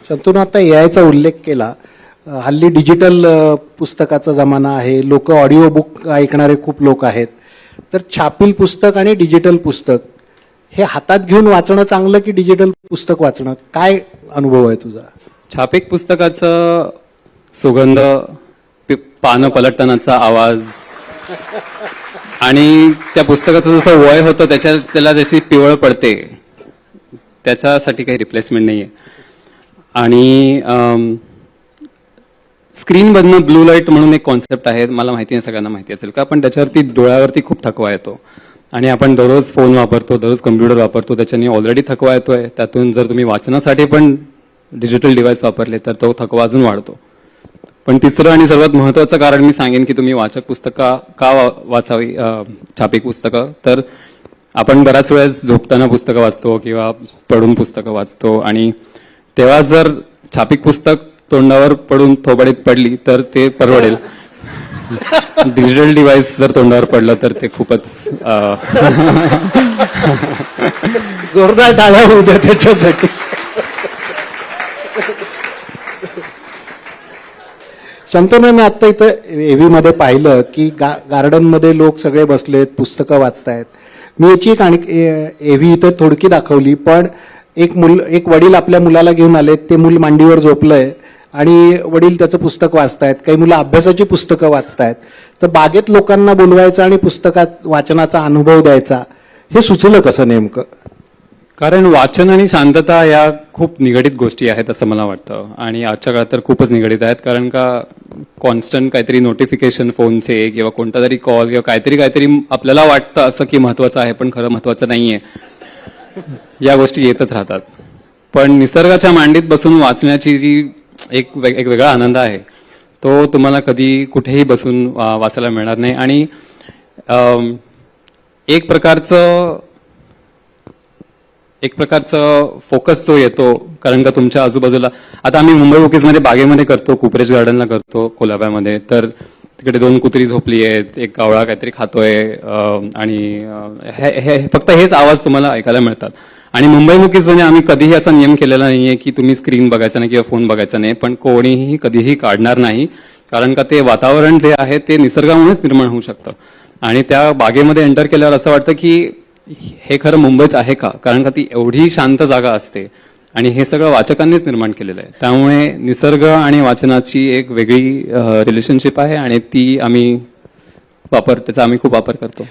शंतनू, आता एआयचा उल्लेख केला. हल्ली डिजिटल पुस्तकाचा जमाना आहे. लोक ऑडिओ बुक ऐकणारे खूप लोक आहेत. तर छापील पुस्तक आणि डिजिटल पुस्तक हे हातात घेऊन वाचणं चांगलं की डिजिटल पुस्तक वाचणं? काय अनुभव आहे तुझा? छापीक पुस्तकाचं सुगंध, पानं पलटतानाचा आवाज आणि त्या पुस्तकाचं जसं वय होतं त्याला जशी पिवळ पडते, त्याच्यासाठी काही रिप्लेसमेंट नाहीये. आणि स्क्रीनमधनं ब्लू लाईट म्हणून एक कॉन्सेप्ट आहे, मला माहिती नाही सगळ्यांना माहिती असेल का, पण त्याच्यावरती डोळ्यावरती खूप थकवा येतो. आणि आपण दररोज फोन वापरतो, दररोज कम्प्युटर वापरतो, त्याच्याने ऑलरेडी थकवा येतोय. त्यातून जर तुम्ही वाचनासाठी पण डिजिटल डिव्हाइस वापरले तर तो थकवा अजून वाढतो. पण तिसरं आणि सर्वात महत्त्वाचं कारण मी सांगेन की तुम्ही वाचक पुस्तकं का वाचावी, छापीक पुस्तकं. तर आपण बऱ्याच वेळेस झोपताना पुस्तकं वाचतो किंवा पडून पुस्तकं वाचतो, आणि तेव्हा जर छापीक पुस्तक तोंडावर पडून थोबाडीत पडली तर ते परवडेल. डिजिटल डिव्हाइस जर तोंडावर पडलं तर ते खूपच जोरदार टाळ्या होऊ द्या त्याच्यासाठी. शंतनू, मी आता इथं एव्ही मध्ये पाहिलं की गार्डनमध्ये लोक सगळे बसलेत, पुस्तकं वाचतायत. मी याची एक एव्ही इथं थोडकी दाखवली, पण एक वडील आपल्या मुलाला घेऊन आलेत. ते मूल मांडीवर झोपलंय आणि वडील त्याचं पुस्तक वाचतायत. काही मुलं अभ्यासाची पुस्तकं वाचतायत. तर बागेत लोकांना बोलवायचं आणि पुस्तकात वाचनाचा अनुभव द्यायचा, हे सुचलं कसं नेमकं? कारण वाचन आणि शांतता या खूप निगडीत गोष्टी आहेत असं मला वाटतं, आणि आजच्या काळात तर खूपच निगडीत आहेत. कारण का कॉन्स्टंट काहीतरी नोटिफिकेशन फोनचे किंवा कोणता तरी कॉल किंवा काहीतरी आपल्याला वाटतं असं की महत्वाचं आहे पण खरं महत्वाचं नाहीये, या गोष्टी येतच राहतात. पण निसर्गाच्या मांडीत बसून वाचण्याची जी एक वेगळा आनंद आहे तो तुम्हाला कधी कुठेही बसून वाचायला मिळणार नाही. आणि एक प्रकारचं फोकस जो येतो, कारण का तुमच्या आजूबाजूला, आता आम्ही मुंबई बुकीजमध्ये बागेमध्ये करतो, कुपरेज गार्डनला करतो कोलाब्यामध्ये, तर तिकडे 2 कुत्री झोपली आहेत, एक कावळा काहीतरी खातोय, आणि फक्त हेच आवाज तुम्हाला ऐकायला मिळतात. आणि मुंबई बुकीजमध्ये आम्ही कधीही असा नियम केलेला नाहीये की तुम्ही स्क्रीन बघायचा नाही किंवा फोन बघायचा नाही, पण कोणीही कधीही काढणार नाही. कारण का ते वातावरण जे आहे ते निसर्गामुळेच निर्माण होऊ शकतं. आणि त्या बागेमध्ये एंटर केल्यावर असं वाटतं की हे खरं मुंबईच आहे का, कारण का ती एवढी शांत जागा असते, आणि हे सगळं वाचकांनीच निर्माण केलेलं आहे. त्यामुळे निसर्ग आणि वाचनाची एक वेगळी रिलेशनशिप आहे, आणि ती त्याचा आम्ही खूप वापर करतो.